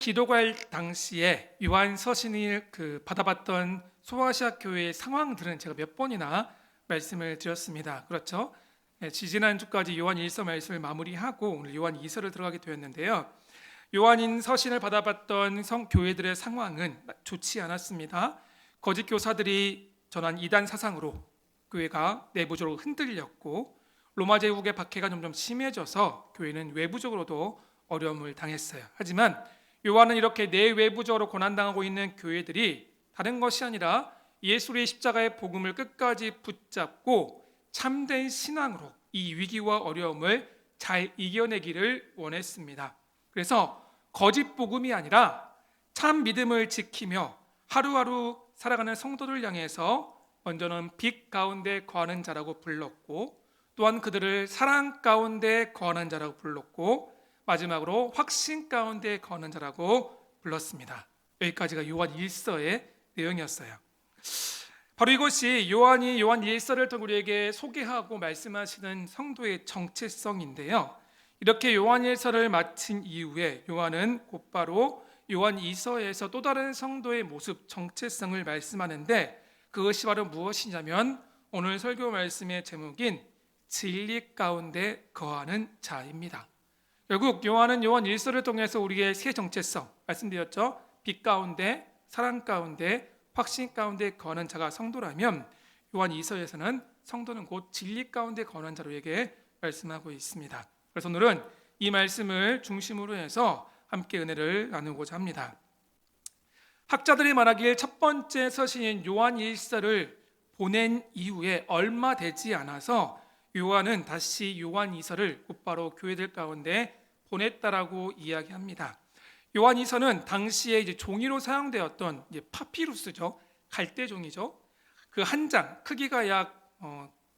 기도갈 당시에 요한 서신을 받아봤던 소아시아 교회의 상황들은 제가 몇 번이나 말씀을 드렸습니다. 그렇죠? 지지난주까지 요한 1서 말씀을 마무리하고 오늘 요한 2서를 들어가게 되었는데요. 요한인 서신을 받아봤던 교회들의 상황은 좋지 않았습니다. 거짓 교사들이 전한 이단 사상으로 교회가 내부적으로 흔들렸고 로마 제국의 박해가 점점 심해져서 교회는 외부적으로도 어려움을 당했어요. 하지만 요한은 이렇게 내외부적으로 고난당하고 있는 교회들이 다른 것이 아니라 예수의 십자가의 복음을 끝까지 붙잡고 참된 신앙으로 이 위기와 어려움을 잘 이겨내기를 원했습니다. 그래서 거짓 복음이 아니라 참 믿음을 지키며 하루하루 살아가는 성도들 향해서 먼저는 빛 가운데 거하는 자라고 불렀고, 또한 그들을 사랑 가운데 거하는 자라고 불렀고, 마지막으로 확신 가운데 거하는 자라고 불렀습니다. 여기까지가 요한 1서의 내용이었어요. 바로 이것이 요한이 요한 1서를 통해 우리에게 소개하고 말씀하시는 성도의 정체성인데요. 이렇게 요한 1서를 마친 이후에 요한은 곧바로 요한 2서에서 또 다른 성도의 모습, 정체성을 말씀하는데, 그것이 바로 무엇이냐면 오늘 설교 말씀의 제목인 진리 가운데 거하는 자입니다. 결국 요한은 요한 1서를 통해서 우리의 새 정체성 말씀드렸죠. 빛 가운데, 사랑 가운데, 확신 가운데 거하는 자가 성도라면 요한 2서에서는 성도는 곧 진리 가운데 거하는 자로에게 말씀하고 있습니다. 그래서 오늘은 이 말씀을 중심으로 해서 함께 은혜를 나누고자 합니다. 학자들이 말하길 첫 번째 서신인 요한 1서를 보낸 이후에 얼마 되지 않아서 요한은 다시 요한 2서를 곧바로 교회들 가운데 보냈다라고 이야기합니다. 요한 2서는 당시에 이제 종이로 사용되었던 파피루스죠. 갈대종이죠. 그 한 장 크기가 약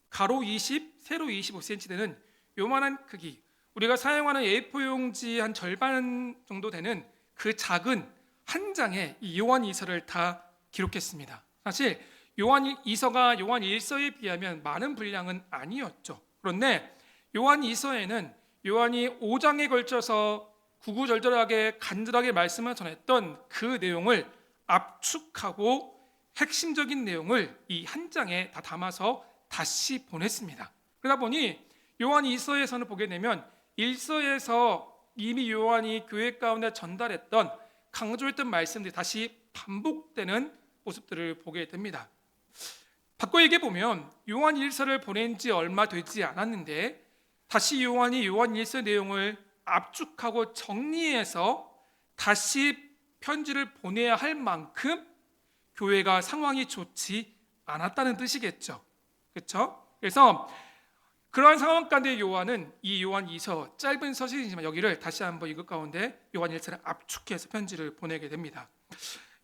가로 20, 세로 25cm 되는 요만한 크기. 우리가 사용하는 A4 용지 한 절반 정도 되는 그 작은 한 장에 이 요한 2서를 다 기록했습니다. 사실 요한 2서가 요한 1서에 비하면 많은 분량은 아니었죠. 그런데 요한 2서에는 요한이 5장에 걸쳐서 구구절절하게 간절하게 말씀을 전했던 그 내용을 압축하고 핵심적인 내용을 이 한 장에 다 담아서 다시 보냈습니다. 그러다 보니 요한 2서에서는 보게 되면 1서에서 이미 요한이 교회 가운데 전달했던 강조했던 말씀들이 다시 반복되는 모습들을 보게 됩니다. 바꿔 얘기해 보면 요한 1서를 보낸 지 얼마 되지 않았는데 다시 요한이 요한 1서 내용을 압축하고 정리해서 다시 편지를 보내야 할 만큼 교회가 상황이 좋지 않았다는 뜻이겠죠. 그렇죠? 그래서 그러한 상황 가운데 요한은 이 요한 2서 짧은 서신이지만 여기를 다시 한번 이것 가운데 요한 1서를 압축해서 편지를 보내게 됩니다.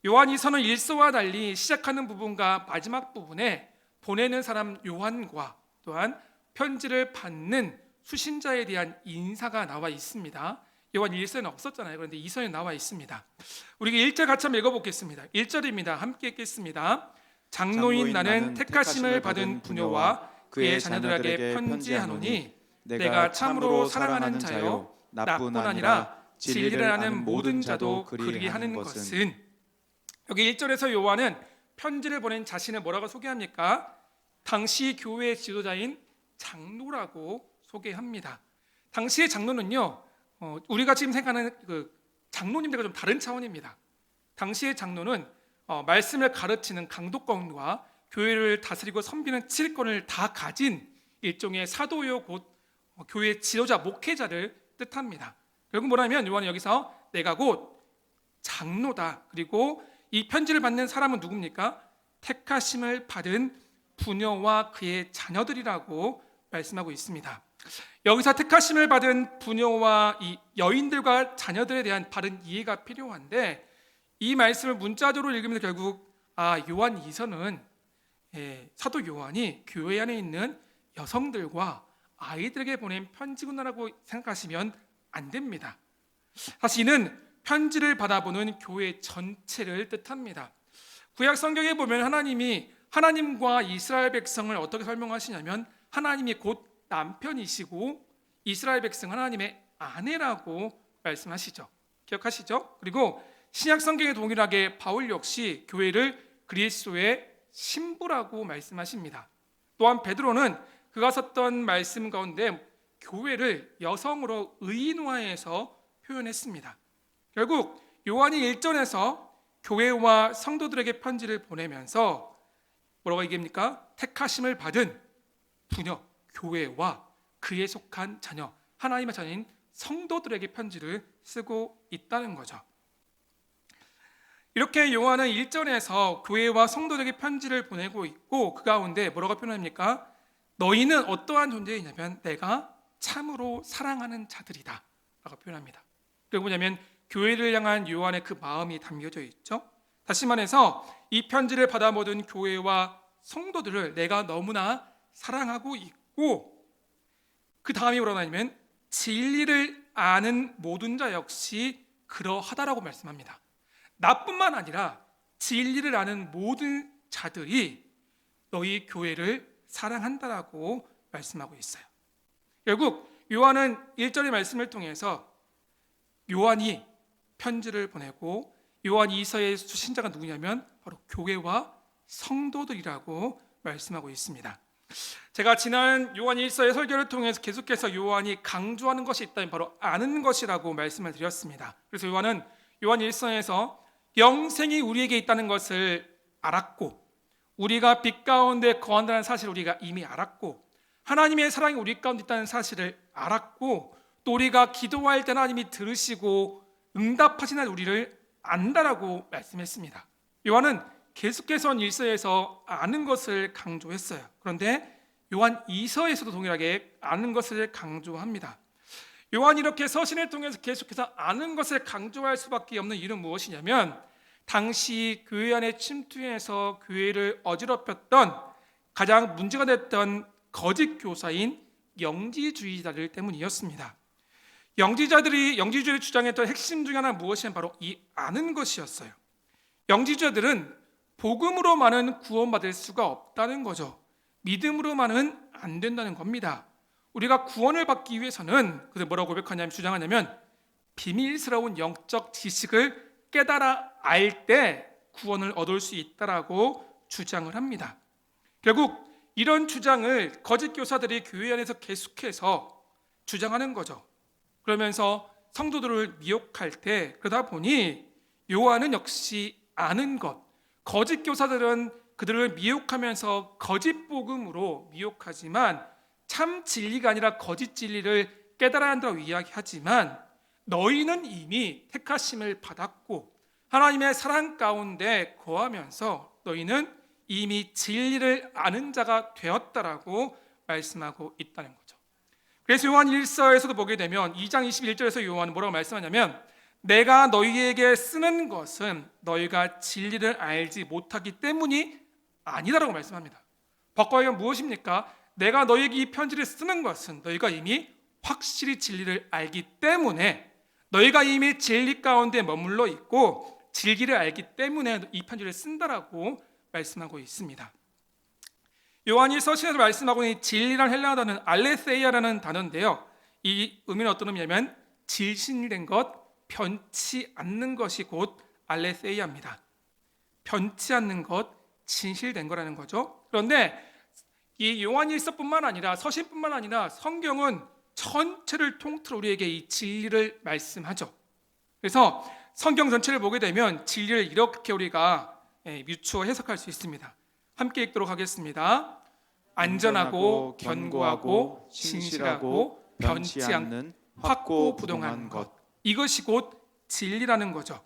요한 2서는 1서와 달리 시작하는 부분과 마지막 부분에 보내는 사람 요한과 또한 편지를 받는 수신자에 대한 인사가 나와 있습니다. 요한 1서에는 없었잖아요. 그런데 2서에 나와 있습니다. 우리가 1절 같이 한번 읽어보겠습니다. 1절입니다. 함께 읽겠습니다. 장로인 나는 택하심을 받은 부녀와 그의 자녀들에게 편지하노니 내가 참으로 사랑하는 자요 나뿐 아니라 진리를 아는 모든 자도 그리하는 것은. 여기 1절에서 요한은 편지를 보낸 자신을 뭐라고 소개합니까? 당시 교회의 지도자인 장로라고 소개합니다. 당시의 장로는요, 우리가 지금 생각하는 그 장로님들과 좀 다른 차원입니다. 당시의 장로는 말씀을 가르치는 강독권과 교회를 다스리고 섬기는 칠권을 다 가진 일종의 사도요 곧 교회 지도자 목회자를 뜻합니다. 결국 뭐냐면 요한은 여기서 내가 곧 장로다. 그리고 이 편지를 받는 사람은 누굽니까? 택하심을 받은 부녀와 그의 자녀들이라고 말씀하고 있습니다. 여기서 택하심을 받은 부녀와 이 여인들과 자녀들에 대한 바른 이해가 필요한데, 이 말씀을 문자적으로 읽으면 결국 요한 2서는 사도 요한이 교회 안에 있는 여성들과 아이들에게 보낸 편지구나라고 생각하시면 안 됩니다. 사실 이는 편지를 받아보는 교회 전체를 뜻합니다. 구약 성경에 보면 하나님이 하나님과 이스라엘 백성을 어떻게 설명하시냐면 하나님이 곧 남편이시고 이스라엘 백성 하나님의 아내라고 말씀하시죠. 기억하시죠? 그리고 신약 성경에 동일하게 바울 역시 교회를 그리스도의 신부라고 말씀하십니다. 또한 베드로는 그가 썼던 말씀 가운데 교회를 여성으로 의인화해서 표현했습니다. 결국 요한이 1절에서 교회와 성도들에게 편지를 보내면서 뭐라고 얘기합니까? 택하심을 받은 부녀, 교회와 그에 속한 자녀, 하나님의 자녀인 성도들에게 편지를 쓰고 있다는 거죠. 이렇게 요한은 1절에서 교회와 성도들에게 편지를 보내고 있고 그 가운데 뭐라고 표현합니까? 너희는 어떠한 존재이냐면 내가 참으로 사랑하는 자들이다 라고 표현합니다. 그게 뭐냐면 교회를 향한 요한의 그 마음이 담겨져 있죠. 다시 말해서 이 편지를 받아 모든 교회와 성도들을 내가 너무나 사랑하고 있고 그 다음이 뭐라고 하냐면 진리를 아는 모든 자 역시 그러하다라고 말씀합니다. 나뿐만 아니라 진리를 아는 모든 자들이 너희 교회를 사랑한다라고 말씀하고 있어요. 결국 요한은 1절의 말씀을 통해서 요한이 편지를 보내고 요한 2서의 수신자가 누구냐면 바로 교회와 성도들이라고 말씀하고 있습니다. 제가 지난 요한 1서의 설교를 통해서 계속해서 요한이 강조하는 것이 있다면 바로 아는 것이라고 말씀을 드렸습니다. 그래서 요한은 요한 1서에서 영생이 우리에게 있다는 것을 알았고 우리가 빛 가운데 거한다는 사실을 우리가 이미 알았고 하나님의 사랑이 우리 가운데 있다는 사실을 알았고 또 우리가 기도할 때 하나님이 들으시고 응답하시는 우리를 안다라고 말씀했습니다. 요한은 계속해서 1서에서 아는 것을 강조했어요. 그런데 요한 2서에서도 동일하게 아는 것을 강조합니다. 요한이 이렇게 서신을 통해서 계속해서 아는 것을 강조할 수밖에 없는 이유는 무엇이냐면 당시 교회 안에 침투해서 교회를 어지럽혔던 가장 문제가 됐던 거짓 교사인 영지주의자들 때문이었습니다. 영지주의를 주장했던 핵심 중에 하나는 무엇이냐면 바로 이 아는 것이었어요. 영지주의자들은 복음으로만은 구원받을 수가 없다는 거죠. 믿음으로만은 안 된다는 겁니다. 우리가 구원을 받기 위해서는 그들 뭐라고 고백하냐면 주장하냐면 비밀스러운 영적 지식을 깨달아 알 때 구원을 얻을 수 있다라고 주장을 합니다. 결국 이런 주장을 거짓 교사들이 교회 안에서 계속해서 주장하는 거죠. 그러면서 성도들을 미혹할 때 그러다 보니 요한은 역시 아는 것, 거짓 교사들은 그들을 미혹하면서 거짓 복음으로 미혹하지만 참 진리가 아니라 거짓 진리를 깨달아야 한다고 이야기하지만 너희는 이미 택하심을 받았고 하나님의 사랑 가운데 거하면서 너희는 이미 진리를 아는 자가 되었다라고 말씀하고 있다는 거죠. 그래서 요한 1서에서도 보게 되면 2장 21절에서 요한은 뭐라고 말씀하냐면 내가 너희에게 쓰는 것은 너희가 진리를 알지 못하기 때문이 아니다라고 말씀합니다. 바꿔서 무엇입니까? 내가 너희에게 이 편지를 쓰는 것은 너희가 이미 확실히 진리를 알기 때문에 너희가 이미 진리 가운데 머물러 있고 진리를 알기 때문에 이 편지를 쓴다라고 말씀하고 있습니다. 요한이 서신에서 말씀하고 있는 진리란 헬라어 단어는 알레세이아라는 단어인데요. 이 의미는 어떤 의미냐면 진실된 것, 변치 않는 것이 곧 알레세이아입니다. 변치 않는 것, 진실된 거라는 거죠. 그런데 이 요한 1서뿐만 아니라 서신뿐만 아니라 성경은 전체를 통틀어 우리에게 이 진리를 말씀하죠. 그래서 성경 전체를 보게 되면 진리를 이렇게 우리가 뮤추어 해석할 수 있습니다. 함께 읽도록 하겠습니다. 안전하고 견고하고 진실하고 변치 않는 확고부동한 것, 이것이 곧 진리라는 거죠.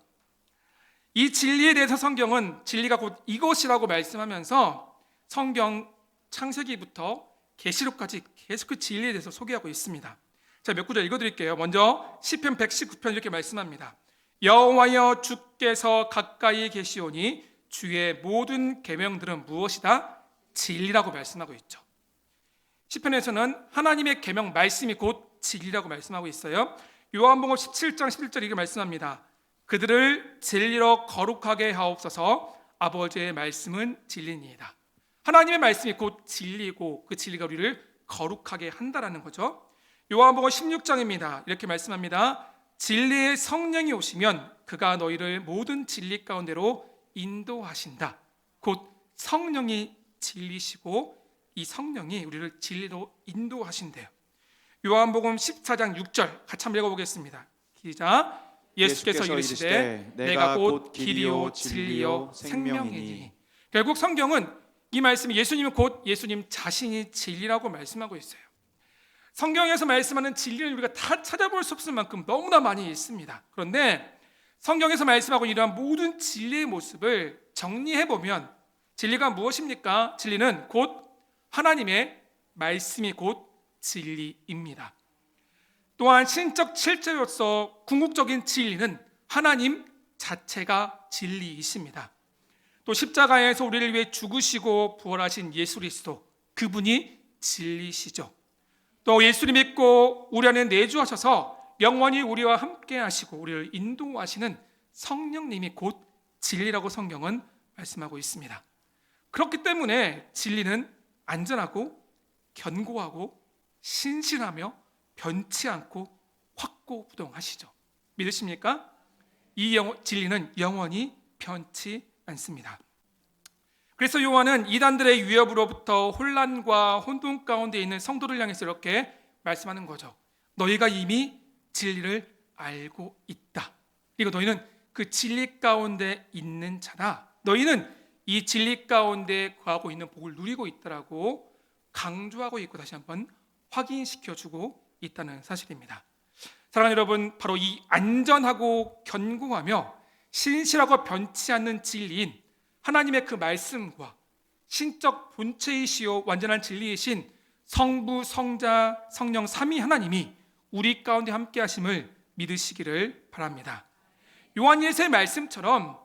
이 진리에 대해서 성경은 진리가 곧 이것이라고 말씀하면서 성경 창세기부터 계시록까지 계속 그 진리에 대해서 소개하고 있습니다. 자, 몇 구절 읽어드릴게요. 먼저 시편 119편 이렇게 말씀합니다. 여호와여 주께서 가까이 계시오니 주의 모든 계명들은 무엇이다? 진리라고 말씀하고 있죠. 시편에서는 하나님의 계명 말씀이 곧 진리라고 말씀하고 있어요. 요한복음 17장 11절 이렇게 말씀합니다. 그들을 진리로 거룩하게 하옵소서. 아버지의 말씀은 진리니이다. 하나님의 말씀이 곧 진리고 그 진리가 우리를 거룩하게 한다라는 거죠. 요한복음 16장입니다. 이렇게 말씀합니다. 진리의 성령이 오시면 그가 너희를 모든 진리 가운데로 인도하신다. 곧 성령이 진리시고 이 성령이 우리를 진리로 인도하신대요. 요한복음 14장 6절 같이 한번 읽어보겠습니다. 시작. 예수께서 이르시되 내가 곧 길이요 진리요 생명이니. 결국 성경은 이 말씀이 예수님은 곧 예수님 자신이 진리라고 말씀하고 있어요. 성경에서 말씀하는 진리를 우리가 다 찾아볼 수 없을 만큼 너무나 많이 있습니다. 그런데 성경에서 말씀하고 이러한 모든 진리의 모습을 정리해보면 진리가 무엇입니까? 진리는 곧 하나님의 말씀이 곧 진리입니다. 또한 신적 실제로서 궁극적인 진리는 하나님 자체가 진리이십니다. 또 십자가에서 우리를 위해 죽으시고 부활하신 예수 그리스도, 그분이 진리시죠. 또 예수를 믿고 우리 안에 내주하셔서 영원히 우리와 함께 하시고 우리를 인도하시는 성령님이 곧 진리라고 성경은 말씀하고 있습니다. 그렇기 때문에 진리는 안전하고 견고하고 신실하며 변치 않고 확고부동하시죠. 믿으십니까? 이 진리는 영원히 변치 않습니다. 그래서 요한은 이단들의 위협으로부터 혼란과 혼돈 가운데 있는 성도를 향해서 이렇게 말씀하는 거죠. 너희가 이미 진리를 알고 있다. 그리고 너희는 그 진리 가운데 있는 자다. 너희는 이 진리 가운데 거하고 있는 복을 누리고 있다라고 강조하고 있고 다시 한번 확인시켜주고 있다는 사실입니다. 사랑하는 여러분, 바로 이 안전하고 견고하며 신실하고 변치 않는 진리인 하나님의 그 말씀과 신적 본체이시요 완전한 진리이신 성부, 성자, 성령 삼위 하나님이 우리 가운데 함께 하심을 믿으시기를 바랍니다. 요한일서의 말씀처럼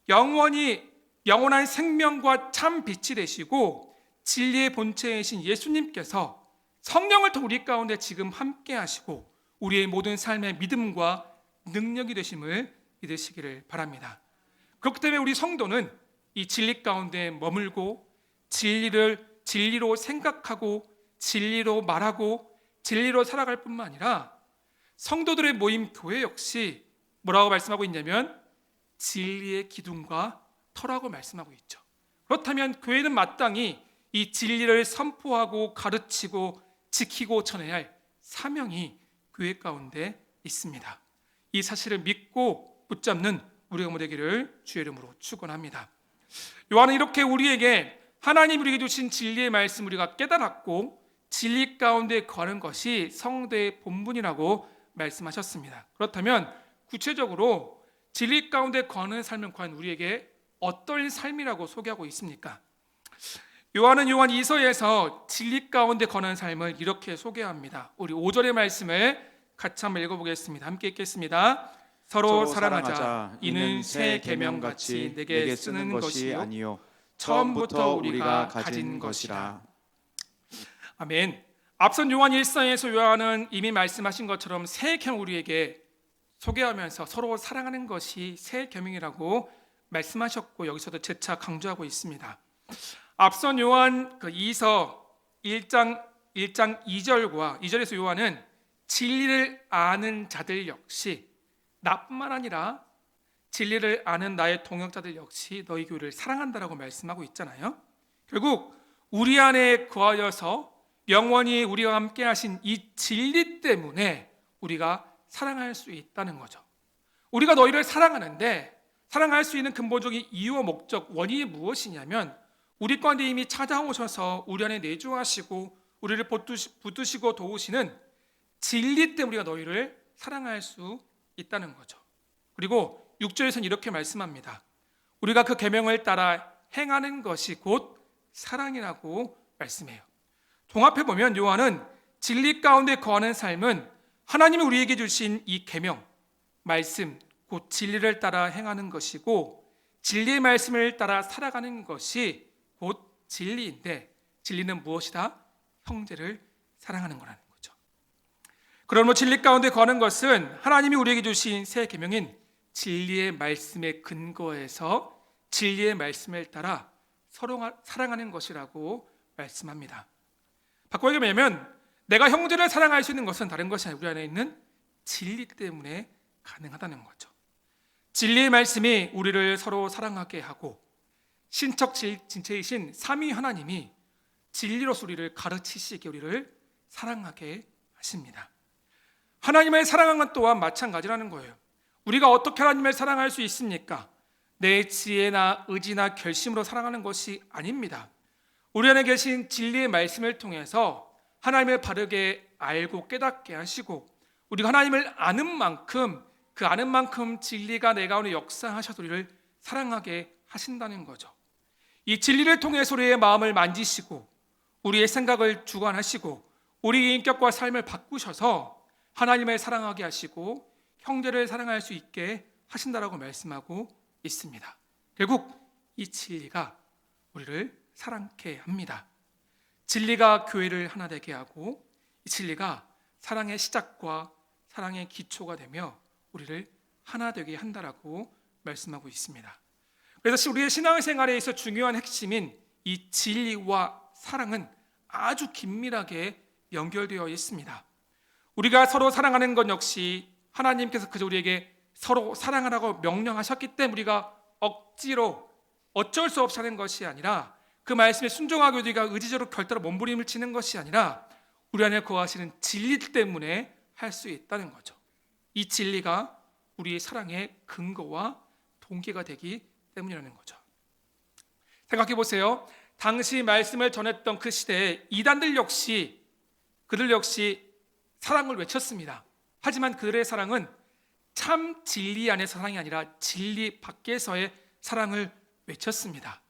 영원한 생명과 참 빛이 되시고 진리의 본체이신 예수님께서 성령을 통해 우리 가운데 지금 함께 하시고 우리의 모든 삶의 믿음과 능력이 되심을 믿으시기를 바랍니다. 그렇기 때문에 우리 성도는 이 진리 가운데 머물고 진리로 생각하고 진리로 말하고 진리로 살아갈 뿐만 아니라 성도들의 모임 교회 역시 뭐라고 말씀하고 있냐면 진리의 기둥과 터라고 말씀하고 있죠. 그렇다면 교회는 마땅히 이 진리를 선포하고 가르치고 지키고 전해야 할 사명이 교회 가운데 있습니다. 이 사실을 믿고 붙잡는 우리가 되기를 주의 이름으로 축원합니다. 요한은 이렇게 우리에게 하나님 우리에게 주신 진리의 말씀 우리가 깨달았고 진리 가운데 거하는 것이 성도의 본분이라고 말씀하셨습니다. 그렇다면 구체적으로 진리 가운데 거하는 삶은 과연 우리에게 어떤 삶이라고 소개하고 있습니까? 요한은 요한 2서에서 진리 가운데 거하는 삶을 이렇게 소개합니다. 우리 5절의 말씀을 같이 한번 읽어보겠습니다. 함께 읽겠습니다. 서로 사랑하자. 이는 새 계명같이 내게 쓰는 것이 아니요 처음부터 우리가 가진 것이라. 아멘. 앞선 요한 1서에서 요한은 이미 말씀하신 것처럼 새 계명 우리에게 소개하면서 서로 사랑하는 것이 새 계명이라고 말씀하셨고 여기서도 재차 강조하고 있습니다. 앞선 요한 2서 1장 2절과 2절에서 요한은 진리를 아는 자들 역시 나뿐만 아니라 진리를 아는 나의 동역자들 역시 너희 교회를 사랑한다라고 말씀하고 있잖아요. 결국 우리 안에 거하여서 영원히 우리와 함께 하신 이 진리 때문에 우리가 사랑할 수 있다는 거죠. 우리가 너희를 사랑하는데 사랑할 수 있는 근본적인 이유와 목적, 원인이 무엇이냐면 우리 가운데 이미 찾아오셔서 우리 안에 내주하시고 우리를 붙드시고 도우시는 진리 때문에 우리가 너희를 사랑할 수 있다는 거죠. 그리고 6절에서는 이렇게 말씀합니다. 우리가 그 계명을 따라 행하는 것이 곧 사랑이라고 말씀해요. 종합해보면 요한은 진리 가운데 거하는 삶은 하나님이 우리에게 주신 이 계명, 말씀, 곧 진리를 따라 행하는 것이고 진리의 말씀을 따라 살아가는 것이 곧 진리인데 진리는 무엇이다? 형제를 사랑하는 거라는 거죠. 그러므로 진리 가운데 거하는 것은 하나님이 우리에게 주신 새 계명인 진리의 말씀에 근거해서 진리의 말씀을 따라 서로 사랑하는 것이라고 말씀합니다. 바꿔 얘기하면 내가 형제를 사랑할 수 있는 것은 다른 것이 아니라 우리 안에 있는 진리 때문에 가능하다는 거죠. 진리의 말씀이 우리를 서로 사랑하게 하고 신적 진체이신 삼위 하나님이 진리로서 우리를 가르치시기에 우리를 사랑하게 하십니다. 하나님을 사랑하는 것 또한 마찬가지라는 거예요. 우리가 어떻게 하나님을 사랑할 수 있습니까? 내 지혜나 의지나 결심으로 사랑하는 것이 아닙니다. 우리 안에 계신 진리의 말씀을 통해서 하나님을 바르게 알고 깨닫게 하시고 우리가 하나님을 아는 만큼 그 아는 만큼 진리가 내 가운데 역사하셔서 우리를 사랑하게 하신다는 거죠. 이 진리를 통해서 우리의 마음을 만지시고 우리의 생각을 주관하시고 우리의 인격과 삶을 바꾸셔서 하나님을 사랑하게 하시고 형제를 사랑할 수 있게 하신다라고 말씀하고 있습니다. 결국 이 진리가 우리를 사랑케 합니다. 진리가 교회를 하나 되게 하고 이 진리가 사랑의 시작과 사랑의 기초가 되며 우리를 하나 되게 한다라고 말씀하고 있습니다. 그래서 우리의 신앙생활에 있어 중요한 핵심인 이 진리와 사랑은 아주 긴밀하게 연결되어 있습니다. 우리가 서로 사랑하는 것 역시 하나님께서 그저 우리에게 서로 사랑하라고 명령하셨기 때문에 우리가 억지로 어쩔 수 없이 하는 것이 아니라 그 말씀에 순종하고 우리가 의지적으로 결단로 몸부림을 치는 것이 아니라 우리 안에 거하시는 진리 때문에 할 수 있다는 거죠. 이 진리가 우리의 사랑의 근거와 동기가 되기 때문이라는 거죠. 생각해 보세요. 당시 말씀을 전했던 그 시대에 이단들 역시 그들 역시 사랑을 외쳤습니다. 하지만 그들의 사랑은 참 진리 안에서 사랑이 아니라 진리 밖에서의 사랑을 외쳤습니다.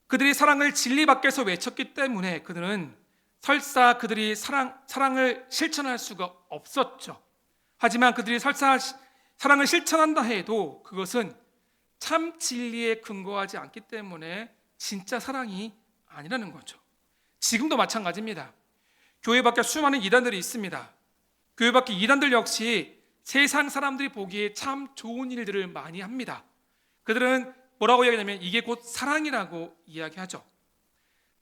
그들이 사랑을 진리 밖에서 외쳤기 때문에 그들은 설사 그들이 사랑을 실천할 수가 없었죠. 하지만 그들이 설사 사랑을 실천한다 해도 그것은 참 진리에 근거하지 않기 때문에 진짜 사랑이 아니라는 거죠. 지금도 마찬가지입니다. 교회 밖에 수많은 이단들이 있습니다. 교회 밖에 이단들 역시 세상 사람들이 보기에 참 좋은 일들을 많이 합니다. 그들은 뭐라고 이야기하냐면 이게 곧 사랑이라고 이야기하죠.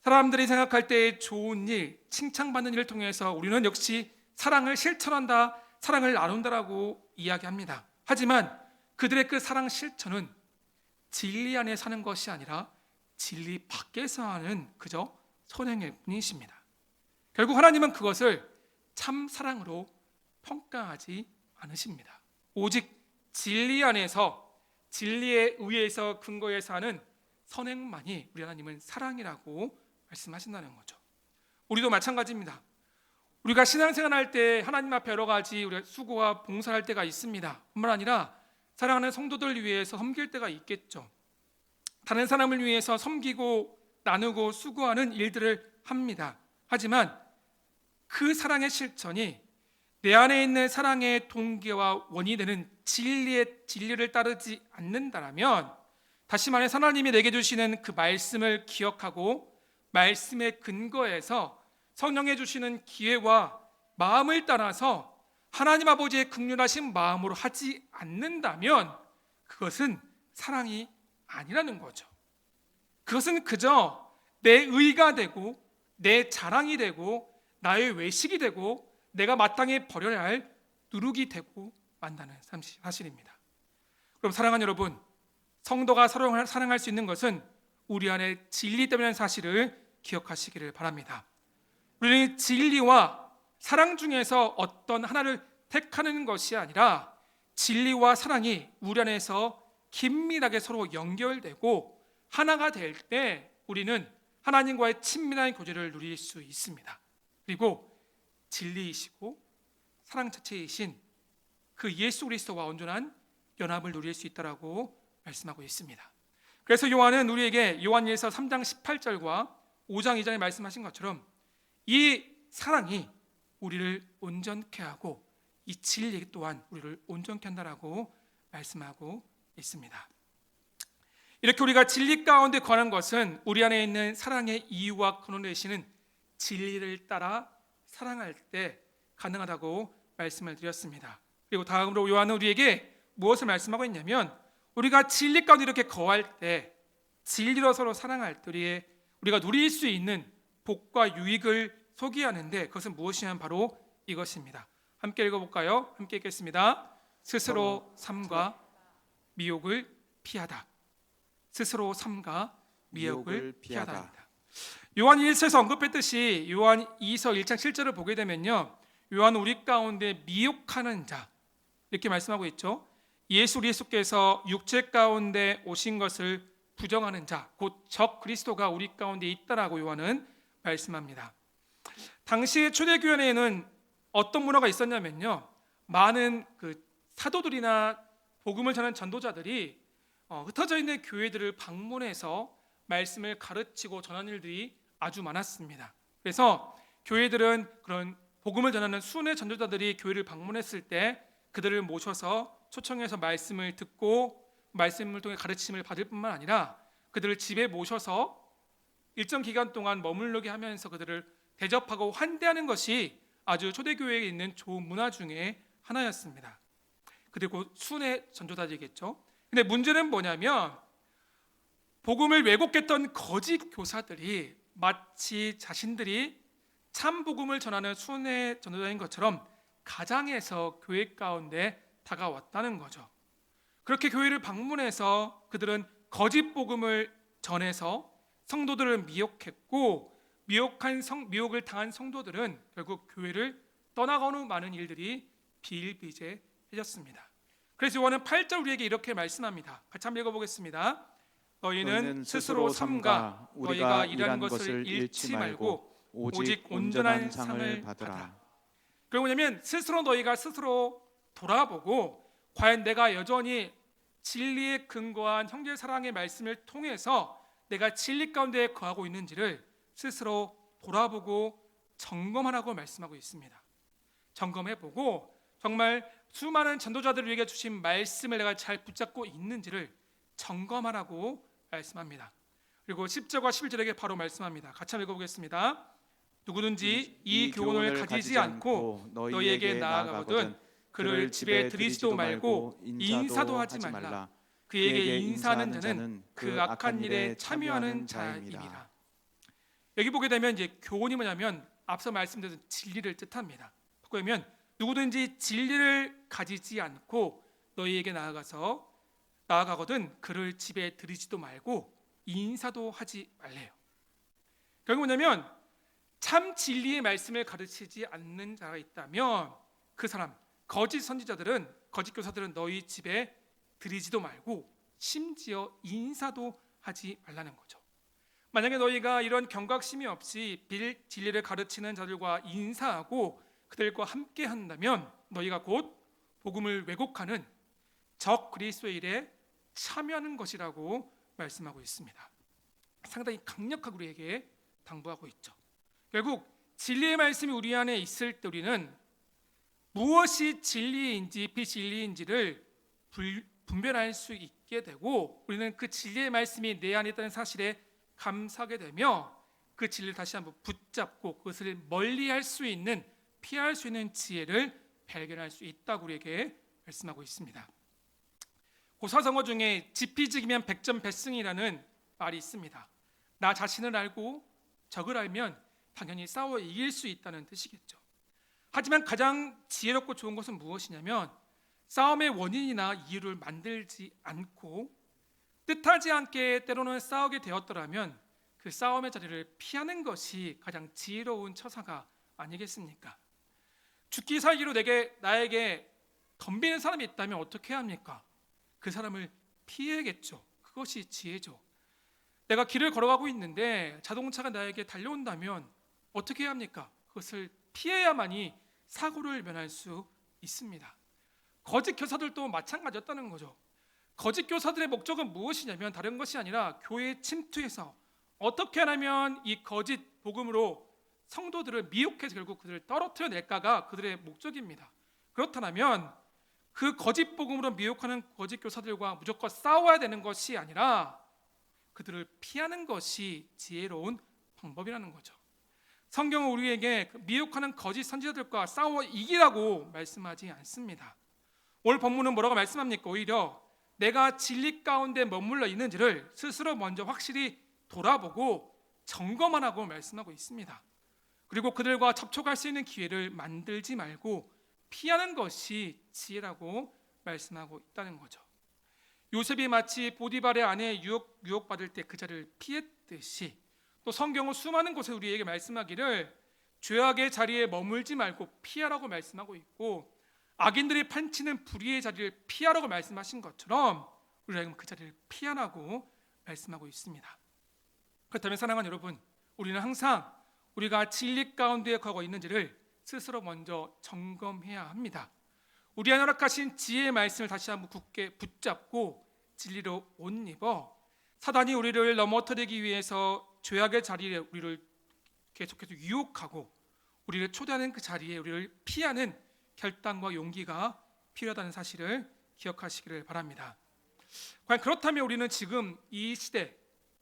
사람들이 생각할 때 좋은 일, 칭찬받는 일을 통해서 우리는 역시 사랑을 실천한다, 사랑을 나눈다라고 이야기합니다. 하지만 그들의 그 사랑 실천은 진리 안에 사는 것이 아니라 진리 밖에서 하는 그저 선행일 뿐이십니다. 결국 하나님은 그것을 참 사랑으로 평가하지 않으십니다. 오직 진리 안에서 진리에 의해서 근거해서 하는 선행만이 우리 하나님은 사랑이라고 말씀하신다는 거죠. 우리도 마찬가지입니다. 우리가 신앙생활 할 때 하나님 앞에 여러 가지 우리가 수고와 봉사할 때가 있습니다. 뿐만 아니라 사랑하는 성도들 위해서 섬길 때가 있겠죠. 다른 사람을 위해서 섬기고 나누고 수고하는 일들을 합니다. 하지만 그 사랑의 실천이 내 안에 있는 사랑의 동기와 원인이 되는 진리를 따르지 않는다라면 다시 말해서 하나님이 내게 주시는 그 말씀을 기억하고 말씀의 근거에서 성령에 주시는 기회와 마음을 따라서 하나님 아버지의 긍휼하신 마음으로 하지 않는다면 그것은 사랑이 아니라는 거죠. 그것은 그저 내 의가 되고 내 자랑이 되고 나의 외식이 되고 내가 마땅히 버려야 할 누룩이 되고 만다는 사실입니다. 그럼 사랑하는 여러분, 성도가 서로 사랑할 수 있는 것은 우리 안에 진리 때문이라는 사실을 기억하시기를 바랍니다. 우리는 진리와 사랑 중에서 어떤 하나를 택하는 것이 아니라 진리와 사랑이 우리 안에서 긴밀하게 서로 연결되고 하나가 될 때 우리는 하나님과의 친밀한 교제를 누릴 수 있습니다. 그리고 진리이시고 사랑 자체이신 그 예수 그리스도와 온전한 연합을 누릴 수 있다라고 말씀하고 있습니다. 그래서 요한은 우리에게 요한일서 3장 18절과 5장 2장에 말씀하신 것처럼 이 사랑이 우리를 온전케 하고 이 진리 또한 우리를 온전케 한다라고 말씀하고 있습니다. 이렇게 우리가 진리 가운데 거하는 것은 우리 안에 있는 사랑의 이유와 근원을 되시는 진리를 따라 사랑할 때 가능하다고 말씀을 드렸습니다. 그리고 다음으로 요한은 우리에게 무엇을 말씀하고 있냐면 우리가 진리 가운데 이렇게 거할 때 진리로 서로 사랑할 때 우리가 누릴 수 있는 복과 유익을 소개하는데 그것은 무엇이냐면 바로 이것입니다. 함께 읽어볼까요? 함께 읽겠습니다. 스스로 삼가 미혹을 피하다. 스스로 삼가 미혹을 피하다입니다. 요한 1서에서 언급했듯이 요한 2서 1장 7절을 보게 되면요, 요한은 우리 가운데 미혹하는 자 이렇게 말씀하고 있죠. 예수 그리스도께서 육체 가운데 오신 것을 부정하는 자, 곧 적 그리스도가 우리 가운데 있다라고 요한은 말씀합니다. 당시 초대교회에는 어떤 문화가 있었냐면요, 많은 그 사도들이나 복음을 전하는 전도자들이 흩어져 있는 교회들을 방문해서 말씀을 가르치고 전하는 일들이 아주 많았습니다. 그래서 교회들은 그런 복음을 전하는 수훈의 전도자들이 교회를 방문했을 때 그들을 모셔서 초청해서 말씀을 듣고 말씀을 통해 가르침을 받을 뿐만 아니라 그들을 집에 모셔서 일정 기간 동안 머물르게 하면서 그들을 대접하고 환대하는 것이 아주 초대교회에 있는 좋은 문화 중에 하나였습니다. 그리고 수훈의 전도자들이겠죠. 근데 문제는 뭐냐면 복음을 왜곡했던 거짓 교사들이 마치 자신들이 참 복음을 전하는 수훈의 전도자인 것처럼 가장해서 교회 가운데 다가왔다는 거죠. 그렇게 교회를 방문해서 그들은 거짓 복음을 전해서 성도들을 미혹했고, 미혹을 당한 성도들은 결국 교회를 떠나가는 많은 일들이 비일비재해졌습니다. 그래서 요한은 8절 우리에게 이렇게 말씀합니다. 같이 한번 읽어보겠습니다. 너희는 스스로 삼가 너희가 일한 것을 잃지 말고 오직 온전한 상을 받으라. 그게 뭐냐면 스스로 너희가 스스로 돌아보고 과연 내가 여전히 진리에 근거한 형제 사랑의 말씀을 통해서 내가 진리 가운데 거하고 있는지를 스스로 돌아보고 점검하라고 말씀하고 있습니다. 점검해보고 정말 수많은 전도자들을 위해 주신 말씀을 내가 잘 붙잡고 있는지를 점검하라고 말씀합니다. 그리고 10절과 11절에게 바로 말씀합니다. 같이 한번 읽어보겠습니다. 누구든지 이 교훈을 가지지 않고 너희에게 나아가거든 그를 집에 들이지도 말고 인사도 하지 말라. 그에게 인사하는 자는 그 악한 일에 참여하는 자임이라. 여기 보게 되면 이제 교훈이 뭐냐면 앞서 말씀드린 진리를 뜻합니다. 그러면 누구든지 진리를 가지지 않고 너희에게 나아가거든 그를 집에 들이지도 말고 인사도 하지 말래요. 결국 뭐냐면 참 진리의 말씀을 가르치지 않는 자가 있다면 그 사람, 거짓 선지자들은, 거짓 교사들은 너희 집에 들이지도 말고 심지어 인사도 하지 말라는 거죠. 만약에 너희가 이런 경각심이 없이 진리를 가르치는 자들과 인사하고 그들과 함께 한다면 너희가 곧 복음을 왜곡하는 적 그리스도의 일에 참여하는 것이라고 말씀하고 있습니다. 상당히 강력하게 우리에게 당부하고 있죠. 결국 진리의 말씀이 우리 안에 있을 때 우리는 무엇이 진리인지 비진리인지를 분별할 수 있게 되고 우리는 그 진리의 말씀이 내 안에 있다는 사실에 감사하게 되며 그 진리를 다시 한번 붙잡고 그것을 멀리할 수 있는, 피할 수 있는 지혜를 발견할 수 있다고 우리에게 말씀하고 있습니다. 고사성어 중에 지피지기면 백전백승이라는 말이 있습니다. 나 자신을 알고 적을 알면 당연히 싸워 이길 수 있다는 뜻이겠죠. 하지만 가장 지혜롭고 좋은 것은 무엇이냐면 싸움의 원인이나 이유를 만들지 않고 뜻하지 않게 때로는 싸우게 되었더라면 그 싸움의 자리를 피하는 것이 가장 지혜로운 처사가 아니겠습니까? 죽기 살기로 나에게 덤비는 사람이 있다면 어떻게 해야 합니까? 그 사람을 피해야겠죠. 그것이 지혜죠. 내가 길을 걸어가고 있는데 자동차가 나에게 달려온다면 어떻게 해야 합니까? 그것을 피해야만이 사고를 면할 수 있습니다. 거짓 교사들도 마찬가지였다는 거죠. 거짓 교사들의 목적은 무엇이냐면 다른 것이 아니라 교회에 침투해서 어떻게 하면 이 거짓 복음으로 성도들을 미혹해서 결국 그들을 떨어뜨려낼까가 그들의 목적입니다. 그렇다면 그 거짓 복음으로 미혹하는 거짓 교사들과 무조건 싸워야 되는 것이 아니라 그들을 피하는 것이 지혜로운 방법이라는 거죠. 성경은 우리에게 미혹하는 거짓 선지자들과 싸워 이기라고 말씀하지 않습니다. 오늘 본문은 뭐라고 말씀합니까? 오히려 내가 진리 가운데 머물러 있는지를 스스로 먼저 확실히 돌아보고 점검하라고 말씀하고 있습니다. 그리고 그들과 접촉할 수 있는 기회를 만들지 말고 피하는 것이 지혜라고 말씀하고 있다는 거죠. 요셉이 마치 보디발의 아내에 유혹받을 때 그 자리를 피했듯이 또 성경은 수많은 곳에 우리에게 말씀하기를 죄악의 자리에 머물지 말고 피하라고 말씀하고 있고, 악인들이 판치는 불의의 자리를 피하라고 말씀하신 것처럼 우리에게 그 자리를 피하라고 말씀하고 있습니다. 그렇다면 사랑하는 여러분, 우리는 항상 우리가 진리 가운데 거하고 있는지를 스스로 먼저 점검해야 합니다. 우리 안에 허락하신 지혜의 말씀을 다시 한번 굳게 붙잡고 진리로 옷 입어 사단이 우리를 넘어뜨리기 위해서 죄악의 자리에 우리를 계속해서 유혹하고 우리를 초대하는 그 자리에 우리를 피하는 결단과 용기가 필요하다는 사실을 기억하시기를 바랍니다. 과연 그렇다면 우리는 지금 이 시대,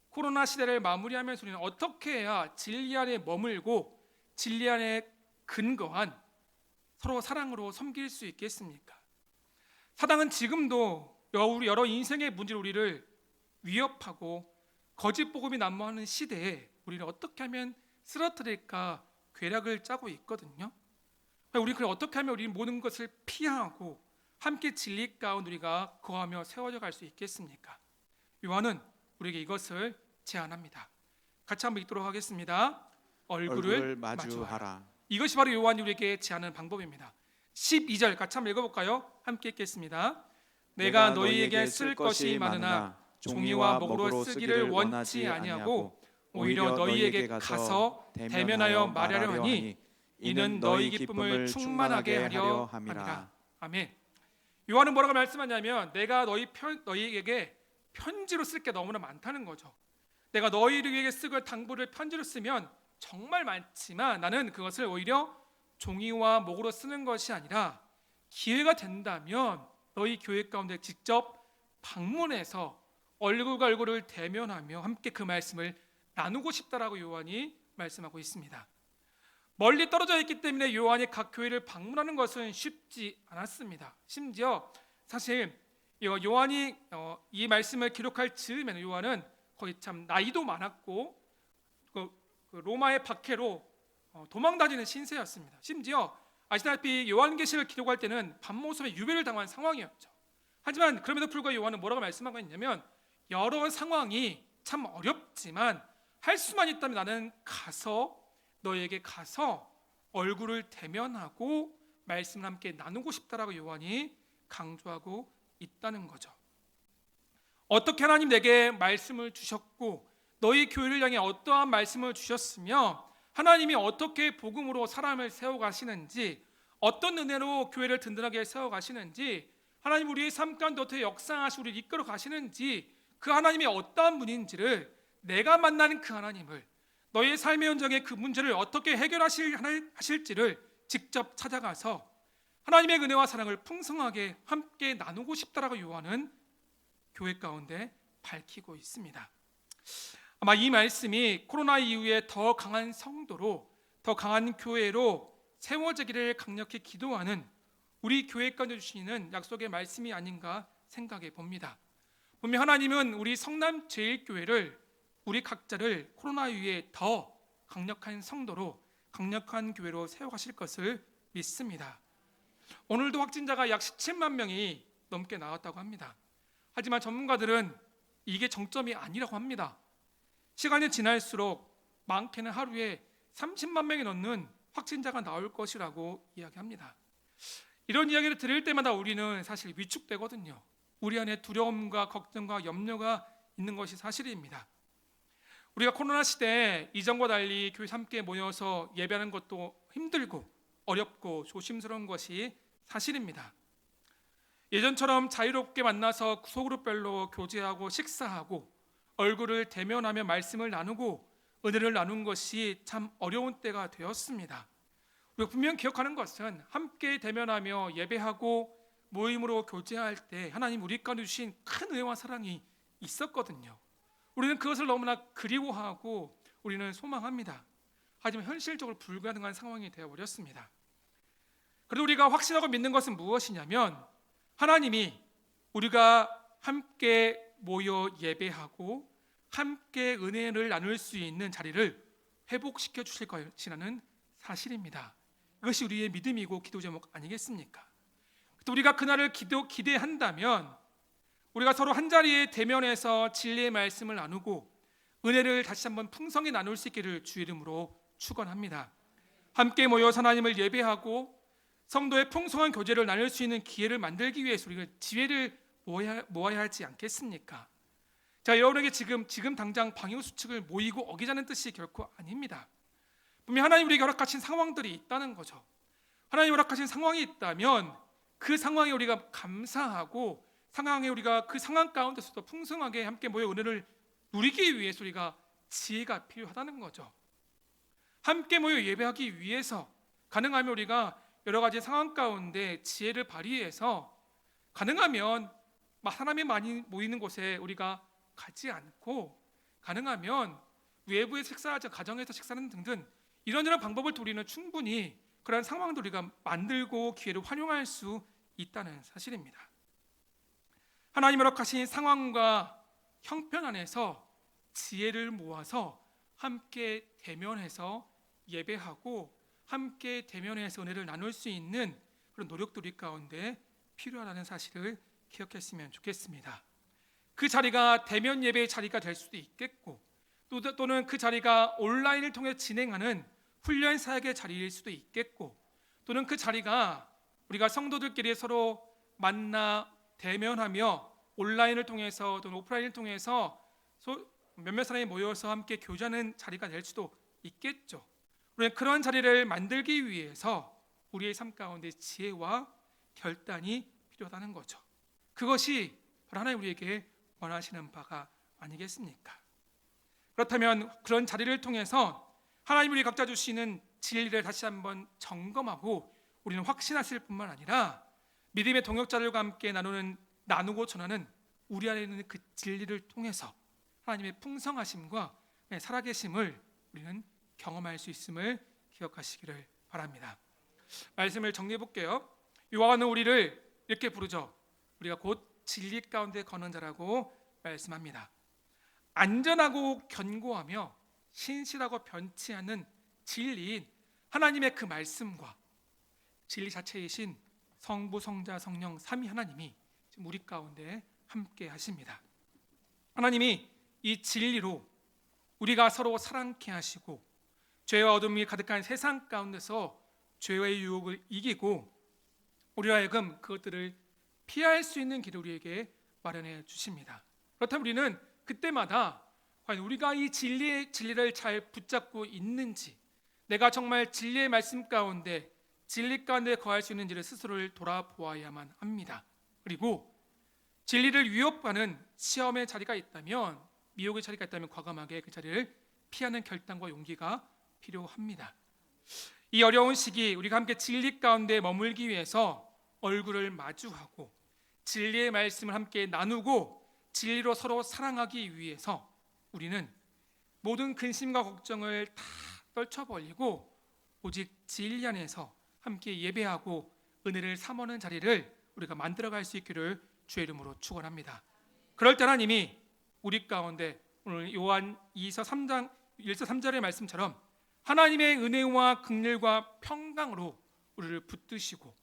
코로나 시대를 마무리하면서 우리는 어떻게 해야 진리 안에 머물고 진리 안에 근거한 서로 사랑으로 섬길 수 있겠습니까? 사단은 지금도 여러 인생의 문제로 우리를 위협하고 거짓 복음이 난무하는 시대에 우리를 어떻게 하면 쓰러뜨릴까 괴략을 짜고 있거든요. 우리 그럼 어떻게 하면 우리 모든 것을 피하고 함께 진리 가운데 우리가 거하며 세워져 갈 수 있겠습니까? 요한은 우리에게 이것을 제안합니다. 같이 한번 읽도록 하겠습니다. 얼굴을 마주하라. 이것이 바로 요한이 우리에게 제안하는 방법입니다. 12절 같이 한번 읽어볼까요? 함께 읽겠습니다. 내가 너희에게 쓸 것이 많으나 종이와 먹으로 쓰기를 원치 아니하고 오히려 너희에게 가서 대면하여 말하려 하니 이는 너희 기쁨을 충만하게 하려 함이라. 아멘. 요한은 뭐라고 말씀하냐면 내가 너희에게 편지로 쓸 게 너무나 많다는 거죠. 내가 너희에게 쓰고 당부를 편지로 쓰면 정말 많지만 나는 그것을 오히려 종이와 목으로 쓰는 것이 아니라 기회가 된다면 너희 교회 가운데 직접 방문해서 얼굴과 얼굴을 대면하며 함께 그 말씀을 나누고 싶다라고 요한이 말씀하고 있습니다. 멀리 떨어져 있기 때문에 요한이 각 교회를 방문하는 것은 쉽지 않았습니다. 심지어 사실 요한이 이 말씀을 기록할 즈음에는 요한은 거의 참 나이도 많았고 그 로마의 박해로 도망다니는 신세였습니다. 심지어 아시다시피 요한계시를 기록할 때는 밤모섬에 유배를 당한 상황이었죠. 하지만 그럼에도 불구하고 요한은 뭐라고 말씀하고 있냐면 여러 상황이 참 어렵지만 할 수만 있다면 나는 너에게 가서 얼굴을 대면하고 말씀을 함께 나누고 싶다라고 요한이 강조하고 있다는 거죠. 어떻게 하나님 내게 말씀을 주셨고 너희 교회를 향해 어떠한 말씀을 주셨으며 하나님이 어떻게 복음으로 사람을 세워가시는지 어떤 은혜로 교회를 든든하게 세워가시는지 하나님 우리의 삶 가운데 어떻게 역사하시고 우리를 이끌어 가시는지 그 하나님이 어떠한 분인지를 내가 만나는 그 하나님을 너희의 삶의 현장에 그 문제를 어떻게 해결하실지를 직접 찾아가서 하나님의 은혜와 사랑을 풍성하게 함께 나누고 싶다라고 요한은 교회 가운데 밝히고 있습니다. 아마 이 말씀이 코로나 이후에 더 강한 성도로 더 강한 교회로 세워지기를 강력히 기도하는 우리 교회 가운데 주시는 약속의 말씀이 아닌가 생각해 봅니다. 분명 하나님은 우리 성남제일교회를 우리 각자를 코로나 이후에 더 강력한 성도로 강력한 교회로 세워가실 것을 믿습니다. 오늘도 확진자가 약 17만 명이 넘게 나왔다고 합니다. 하지만 전문가들은 이게 정점이 아니라고 합니다. 시간이 지날수록 많게는 하루에 30만 명이 넘는 확진자가 나올 것이라고 이야기합니다. 이런 이야기를 들을 때마다 우리는 사실 위축되거든요. 우리 안에 두려움과 걱정과 염려가 있는 것이 사실입니다. 우리가 코로나 시대에 이전과 달리 교회 함께 모여서 예배하는 것도 힘들고 어렵고 조심스러운 것이 사실입니다. 예전처럼 자유롭게 만나서 소그룹별로 교제하고 식사하고 얼굴을 대면하며 말씀을 나누고 은혜를 나눈 것이 참 어려운 때가 되었습니다. 우리가 분명 기억하는 것은 함께 대면하며 예배하고 모임으로 교제할 때 하나님 우리 가운데 주신 큰 은혜와 사랑이 있었거든요. 우리는 그것을 너무나 그리워하고 우리는 소망합니다. 하지만 현실적으로 불가능한 상황이 되어버렸습니다. 그래도 우리가 확신하고 믿는 것은 무엇이냐면 하나님이 우리가 함께 모여 예배하고 함께 은혜를 나눌 수 있는 자리를 회복시켜 주실 것이라는 사실입니다. 이것이 우리의 믿음이고 기도 제목 아니겠습니까? 또 우리가 그날을 기대한다면 우리가 서로 한자리에 대면해서 진리의 말씀을 나누고 은혜를 다시 한번 풍성히 나눌 수 있기를 주 이름으로 축원합니다. 함께 모여 하나님을 예배하고 성도의 풍성한 교제를 나눌 수 있는 기회를 만들기 위해서 우리가 지혜를 모아야 하지 않겠습니까? 자, 여러분에게 지금 당장 방역수칙을 모이고 어기자는 뜻이 결코 아닙니다. 분명 하나님 우리에게 허락하신 상황들이 있다는 거죠. 하나님 허락하신 상황이 있다면 그 상황에 우리가 감사하고 상황에 우리가 그 상황 가운데서도 풍성하게 함께 모여 은혜를 누리기 위해서 우리가 지혜가 필요하다는 거죠. 함께 모여 예배하기 위해서 가능하면 우리가 여러 가지 상황 가운데 지혜를 발휘해서 가능하면 사람이 많이 모이는 곳에 우리가 가지 않고 가능하면 외부에 식사하자 가정에서 식사하는 등등 이런저런 방법을 우리는 충분히 그런 상황도 우리가 만들고 기회를 활용할 수 있다는 사실입니다. 하나님 허락하신 상황과 형편 안에서 지혜를 모아서 함께 대면해서 예배하고 함께 대면해서 은혜를 나눌 수 있는 그런 노력들이 가운데 필요하다는 사실을 기억했으면 좋겠습니다. 그 자리가 대면 예배의 자리가 될 수도 있겠고 또는 그 자리가 온라인을 통해 진행하는 훈련 사역의 자리일 수도 있겠고 또는 그 자리가 우리가 성도들끼리 서로 만나 대면하며 온라인을 통해서 또는 오프라인을 통해서 몇몇 사람이 모여서 함께 교제하는 자리가 될 수도 있겠죠. 우리는 그런 자리를 만들기 위해서 우리의 삶 가운데 지혜와 결단이 필요하다는 거죠. 그것이 바로 하나님 우리에게 원하시는 바가 아니겠습니까? 그렇다면 그런 자리를 통해서 하나님 우리 각자 주시는 진리를 다시 한번 점검하고 우리는 확신하실 뿐만 아니라 믿음의 동역자들과 함께 나누고 전하는 우리 안에 있는 그 진리를 통해서 하나님의 풍성하심과 살아계심을 우리는 경험할 수 있음을 기억하시기를 바랍니다. 말씀을 정리해 볼게요. 요한은 우리를 이렇게 부르죠. 우리가 곧 진리 가운데 거는 자라고 말씀합니다. 안전하고 견고하며 신실하고 변치 않는 진리인 하나님의 그 말씀과 진리 자체이신 성부, 성자, 성령 삼위 하나님이 지금 우리 가운데 함께 하십니다. 하나님이 이 진리로 우리가 서로 사랑케 하시고 죄와 어둠이 가득한 세상 가운데서 죄와의 유혹을 이기고 우리로 하여금 그것들을 피할 수 있는 길을 우리에게 마련해 주십니다. 그렇다면 우리는 그때마다 과연 우리가 이 진리를 잘 붙잡고 있는지, 내가 정말 진리의 말씀 가운데 진리 가운데 거할 수 있는지를 스스로를 돌아보아야만 합니다. 그리고 진리를 위협하는 시험의 자리가 있다면, 미혹의 자리가 있다면 과감하게 그 자리를 피하는 결단과 용기가 필요합니다. 이 어려운 시기 우리가 함께 진리 가운데 머물기 위해서 얼굴을 마주하고 진리의 말씀을 함께 나누고 진리로 서로 사랑하기 위해서 우리는 모든 근심과 걱정을 다 떨쳐버리고 오직 진리 안에서 함께 예배하고 은혜를 삼하는 자리를 우리가 만들어갈 수 있기를 주의 이름으로 축원합니다. 그럴 때 하나님이 우리 가운데 오늘 요한 2서 3장 1서 3절의 말씀처럼 하나님의 은혜와 긍휼과 평강으로 우리를 붙드시고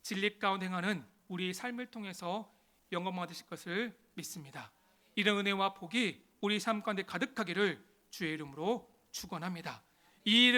진리 가운데 행하는 우리의 삶을 통해서 영광 받으실 것을 믿습니다. 이런 은혜와 복이 우리 삶 가운데 가득하기를 주의 이름으로 축원합니다. 이